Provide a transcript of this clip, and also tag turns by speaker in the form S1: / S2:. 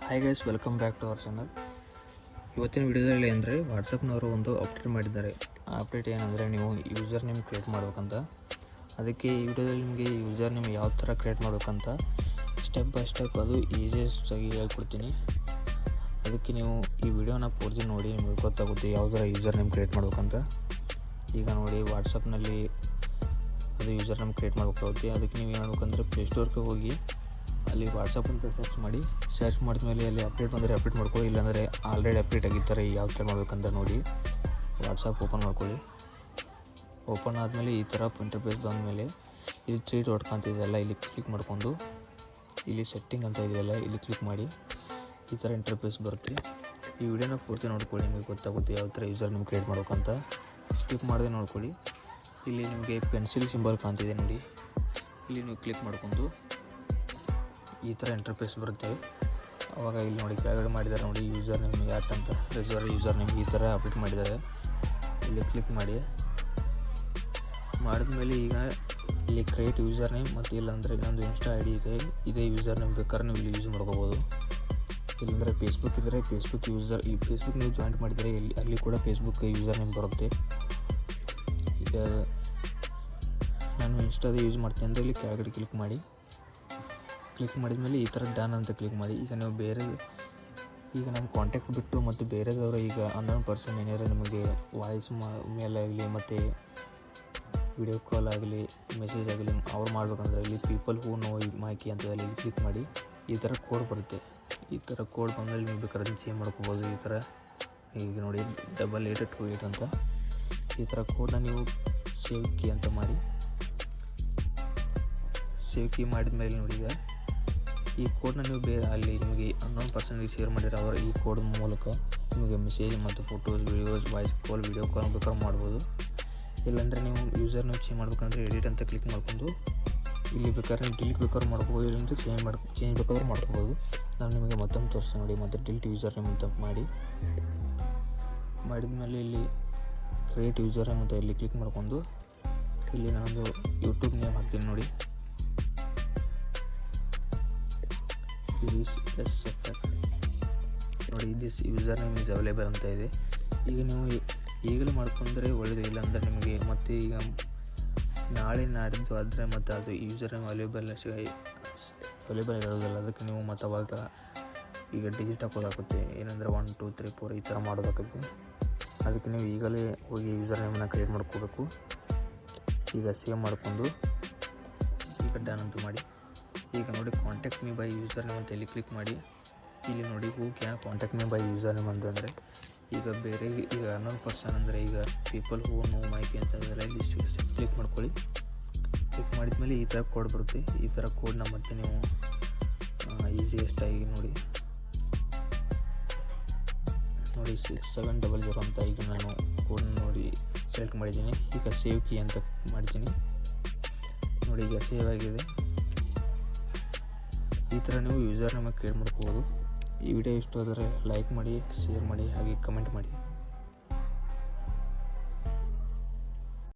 S1: Hi guys, welcome back to our channel. ಇವತ್ತಿನ ವಿಡಿಯೋದಲ್ಲಿ ಅಂದರೆ ವಾಟ್ಸಪ್ನವರು ಒಂದು ಅಪ್ಡೇಟ್ ಮಾಡಿದ್ದಾರೆ. ಆ ಅಪ್ಡೇಟ್ ಏನಂದರೆ, ನೀವು ಯೂಸರ್ ನೇಮ್ ಕ್ರಿಯೇಟ್ ಮಾಡ್ಬೇಕಂತ. ಅದಕ್ಕೆ ಈ ವಿಡಿಯೋದಲ್ಲಿ ನಿಮಗೆ ಯೂಸರ್ ನೇಮ್ ಯಾವ ಥರ ಕ್ರಿಯೇಟ್ ಮಾಡ್ಬೇಕಂತ ಸ್ಟೆಪ್ ಬೈ ಸ್ಟೆಪ್ ಅದು ಈಸಿಯೆಸ್ಟಾಗಿ ಹೇಳ್ಕೊಡ್ತೀನಿ. ಅದಕ್ಕೆ ನೀವು ಈ ವಿಡಿಯೋನ ಪೂರ್ತಿ ನೋಡಿ, ನಿಮಗೆ ಗೊತ್ತಾಗುತ್ತೆ ಯಾವ ಥರ ಯೂಸರ್ ನೇಮ್ ಕ್ರಿಯೇಟ್ ಮಾಡ್ಬೇಕಂತ. ಈಗ ನೋಡಿ, ವಾಟ್ಸಪ್ನಲ್ಲಿ ಅದು ಯೂಸರ್ ನೇಮ್ ಕ್ರಿಯೇಟ್ ಮಾಡ್ಬೇಕಾಗುತ್ತೆ. ಅದಕ್ಕೆ ನೀವು ಏನು ಮಾಡ್ಬೇಕಂದ್ರೆ, ಪ್ಲೇಸ್ಟೋರ್ಗೆ ಹೋಗಿ ಅಲ್ಲಿ ವಾಟ್ಸಪ್ ಅಂತ ಸರ್ಚ್ ಮಾಡಿದ್ಮೇಲೆ ಅಲ್ಲಿ ಅಪ್ಡೇಟ್ ಬಂದರೆ ಅಪ್ಡೇಟ್ ಮಾಡ್ಕೊಳ್ಳಿ. ಇಲ್ಲಾಂದರೆ ಆಲ್ರೆಡಿ ಅಪ್ಡೇಟ್ ಆಗಿರ್ತಾರೆ. ಯಾವ ಥರ ಮಾಡ್ಬೇಕಂತ ನೋಡಿ, ವಾಟ್ಸಪ್ ಓಪನ್ ಮಾಡ್ಕೊಳ್ಳಿ. ಓಪನ್ ಆದಮೇಲೆ ಈ ಥರ ಇಂಟರ್ಫೇಸ್ ಬಂದಮೇಲೆ ಇಲ್ಲಿ 3 ಡಾಟ್ ಕಾಣ್ತಿದೆಯಲ್ಲ, ಇಲ್ಲಿ ಕ್ಲಿಕ್ ಮಾಡ್ಕೊಂಡು ಇಲ್ಲಿ ಸೆಟ್ಟಿಂಗ್ ಅಂತ ಇದೆಯಲ್ಲ, ಇಲ್ಲಿ ಕ್ಲಿಕ್ ಮಾಡಿ ಈ ಥರ ಇಂಟರ್ಫೇಸ್ ಬರುತ್ತೆ. ಈ ವಿಡಿಯೋನ ಪೂರ್ತಿ ನೋಡ್ಕೊಳ್ಳಿ, ನಿಮಗೆ ಗೊತ್ತಾಗುತ್ತೆ ಯಾವ ಥರ ಯೂಸರ್ ನೇಮ್ ಕ್ರಿಯೇಟ್ ಮಾಡ್ಬೇಕಂತ. ಸ್ಕಿಪ್ ಮಾಡದೆ ನೋಡ್ಕೊಳ್ಳಿ. ಇಲ್ಲಿ ನಿಮಗೆ ಪೆನ್ಸಿಲ್ ಸಿಂಬಲ್ ಕಾಣ್ತಿದೆ ನೋಡಿ, ಇಲ್ಲಿ ನೀವು ಕ್ಲಿಕ್ ಮಾಡ್ಕೊಂಡು ಈ ಥರ ಇಂಟರ್ಫೇಸ್ ಬರುತ್ತೆ. ಆವಾಗ ಇಲ್ಲಿ ನೋಡಿ ಕೆಳಗಡೆ ಮಾಡಿದ್ದಾರೆ ನೋಡಿ, ಯೂಸರ್ ನೇಮ್ ಯಾಟ್ ಅಂತ ಯೂಸರ್ ನೇಮ್ ಈ ಥರ ಅಪ್ಡೇಟ್ ಮಾಡಿದ್ದಾರೆ. ಇಲ್ಲಿ ಕ್ಲಿಕ್ ಮಾಡಿದ್ಮೇಲೆ ಈಗ ಇಲ್ಲಿ ಕ್ರಿಯೇಟ್ ಯೂಸರ್ ನೇಮ್ ಮತ್ತು ಇಲ್ಲಾಂದರೆ ಇನ್ನೊಂದು ಇನ್ಸ್ಟಾ ಐ ಡಿ ಇದೆ, ಇದೇ ಯೂಸರ್ ನೇಮ್ ಬೇಕಾದ್ರೆ ನೀವು ಇಲ್ಲಿ ಯೂಸ್ ಮಾಡ್ಕೋಬೋದು. ಇಲ್ಲಾಂದರೆ ಫೇಸ್ಬುಕ್ ಇದ್ದರೆ ಫೇಸ್ಬುಕ್ ನೀವು ಜಾಯಿಂಟ್ ಮಾಡಿದರೆ ಅಲ್ಲಿ ಕೂಡ ಫೇಸ್ಬುಕ್ ಯೂಸರ್ ನೇಮ್ ಬರುತ್ತೆ. ಈಗ ನಾನು ಇನ್ಸ್ಟಾದ ಯೂಸ್ ಮಾಡ್ತೀನಿ ಅಂದರೆ ಇಲ್ಲಿ ಕೆಳಗಡೆ ಕ್ಲಿಕ್ ಮಾಡಿದ್ಮೇಲೆ ಈ ಥರ ಡನ್ ಅಂತ ಕ್ಲಿಕ್ ಮಾಡಿ. ಈಗ ನೀವು ಈಗ ನಮ್ಮ ಕಾಂಟ್ಯಾಕ್ಟ್ ಬಿಟ್ಟು ಮತ್ತು ಬೇರೆದವರು ಈಗ ಅನ್ನೋನ್ ಪರ್ಸನ್ ಏನಾದ್ರು ನಿಮಗೆ ವಾಯ್ಸ್ ಮೇಲ್ ಆಗಲಿ ಮತ್ತು ವಿಡಿಯೋ ಕಾಲ್ ಆಗಲಿ ಮೆಸೇಜ್ ಆಗಲಿ ಅವ್ರು ಮಾಡ್ಬೇಕಂದ್ರೆ ಇಲ್ಲಿ ಪೀಪಲ್ ಹೂ ನೋ ಮಾಹಿತಿ ಅಂತ ಇಲ್ಲಿ ಕ್ಲಿಕ್ ಮಾಡಿ. ಈ ಥರ ಕೋಡ್ ಬರುತ್ತೆ. ಈ ಥರ ಕೋಡ್ ಬಂದಮೇಲೆ ನೀವು ಬೇಕಾದ್ರೆ ಚೇಂಜ್ ಮಾಡ್ಕೋಬೋದು. ಈ ಥರ ಈಗ ನೋಡಿ 8828 ಅಂತ ಈ ಥರ ಕೋಡನ್ನ ನೀವು ಸೇವ್ ಕೀ ಅಂತ ಮಾಡಿ. ಸೇವ್ ಕೀ ಮಾಡಿದ್ಮೇಲೆ ನೋಡಿ, ಈಗ ಈ ಕೋಡನ್ನ ನೀವು ಅಲ್ಲಿ ನಿಮಗೆ ಅನ್ನೋನ್ ಪರ್ಸನ್ಗೆ ಶೇರ್ ಮಾಡಿದರೆ ಅವರ ಈ ಕೋಡ್ ಮೂಲಕ ನಿಮಗೆ ಮೆಸೇಜ್ ಮತ್ತು photos, videos, voice call, video call ಬೇಕಾದ್ರೆ ಮಾಡ್ಬೋದು. ಇಲ್ಲಾಂದರೆ ನೀವು ಯೂಸರ್ ನೇಮ್ ಚೇಂಜ್ ಮಾಡ್ಬೇಕಂದ್ರೆ ಎಡಿಟ್ ಅಂತ ಕ್ಲಿಕ್ ಮಾಡ್ಕೊಂಡು ಇಲ್ಲಿ ಬೇಕಾದ್ರೆ ಡಿಲೀಟ್ ಬೇಕಾದ್ರೆ ಮಾಡ್ಬೋದು, ಇಲ್ಲಾಂದರೆ ಚೇಂಜ್ ಬೇಕಾದ್ರೆ ಮಾಡ್ಕೋಬೋದು. ನಾನು ನಿಮಗೆ ಮತ್ತೊಮ್ಮೆ ತೋರಿಸ್ತೀನಿ ನೋಡಿ. ಮತ್ತು ಡಿಲೀಟ್ ಯೂಸರ್ ನೇಮ್ ಅಂತ ಮಾಡಿದ್ಮೇಲೆ ಇಲ್ಲಿ ಕ್ರಿಯೇಟ್ ಯೂಸರ್ ನೇಮ್ ಅಂತ ಇಲ್ಲಿ ಕ್ಲಿಕ್ ಮಾಡ್ಕೊಂಡು ಇಲ್ಲಿ ನಾನು ಯೂಟ್ಯೂಬ್ ನೇಮ್ ಹಾಕ್ತೀನಿ ನೋಡಿ. ನೋಡಿ, this user name is available ಅಂತ ಇದೆ. ಈಗ ನೀವು ಈಗಲೇ ಮಾಡ್ಕೊಂಡ್ರೆ ಒಳ್ಳೆಯದು. ಇಲ್ಲಾಂದರೆ ನಿಮಗೆ ಮತ್ತೆ ಈಗ ನಾಳೆ ನಾಡಿದ್ದು ಆದರೆ ಮತ್ತು ಅದು ಯೂಸರ್ ನೇಮ್ ಅವೈಲೇಬಲ್ ಇರೋದಿಲ್ಲ. ಅದಕ್ಕೆ ನೀವು ಮತ್ತು ಅವಾಗ ಈಗ ಡಿಜಿಟ್ ಹಾಕೋದಾಗುತ್ತೆ. ಏನಂದರೆ 1 2 3 4 ಈ ಥರ ಮಾಡೋದಾಗುತ್ತೆ. ಅದಕ್ಕೆ ನೀವು ಈಗಲೇ ಹೋಗಿ ಯೂಸರ್ ನೇಮನ್ನು ಕ್ರಿಯೇಟ್ ಮಾಡ್ಕೋಬೇಕು. ಈಗ ಸೇವ್ ಮಾಡಿಕೊಂಡು ಈಗ ಡನ್ ಅಂತ ಮಾಡಿ. ಈಗ ನೋಡಿ, contact me by user name ಅಂತ ಇಲ್ಲಿ ಕ್ಲಿಕ್ ಮಾಡಿ. ಇಲ್ಲಿ ನೋಡಿ, who can contact me by user name ಅಂತಂದರೆ ಈಗ ಬೇರೆ ಈಗ ಅನ್ನೋನ್ ಪರ್ಸನ್ ಅಂದರೆ ಈಗ ಪೀಪಲ್ ಹೂ ನೋ ಮಾಹಿತಿ ಅಂತ ಅದೆಲ್ಲ ಇಲ್ಲಿ ಕ್ಲಿಕ್ ಮಾಡ್ಕೊಳ್ಳಿ. ಕ್ಲಿಕ್ ಮಾಡಿದ್ಮೇಲೆ ಈ ಥರ ಕೋಡ್ ಬರುತ್ತೆ. ಈ ಥರ ಕೋಡ್ನ ಮತ್ತೆ ನೀವು ಈಸಿಯೆಸ್ಟಾಗಿ ನೋಡಿ 6700 ಅಂತ ಈಗ ನಾನು ಕೋಡ್ನ ನೋಡಿ ಸೆಲೆಕ್ಟ್ ಮಾಡಿದ್ದೀನಿ. ಈಗ ಸೇವ್ ಕೀ ಅಂತ ಮಾಡ್ತೀನಿ ನೋಡಿ. ಈಗ ಸೇವ್ ಆಗಿದೆ. ಈ ಥರ ನೀವು ಯೂಸರ್ ನೇಮ್ ಕ್ರಿಯೇಟ್ ಮಾಡ್ಕೋಬೋದು. ಈ ವಿಡಿಯೋ ಇಷ್ಟ ಆದರೆ ಲೈಕ್ ಮಾಡಿ, ಶೇರ್ ಮಾಡಿ, ಹಾಗೆ ಕಮೆಂಟ್ ಮಾಡಿ.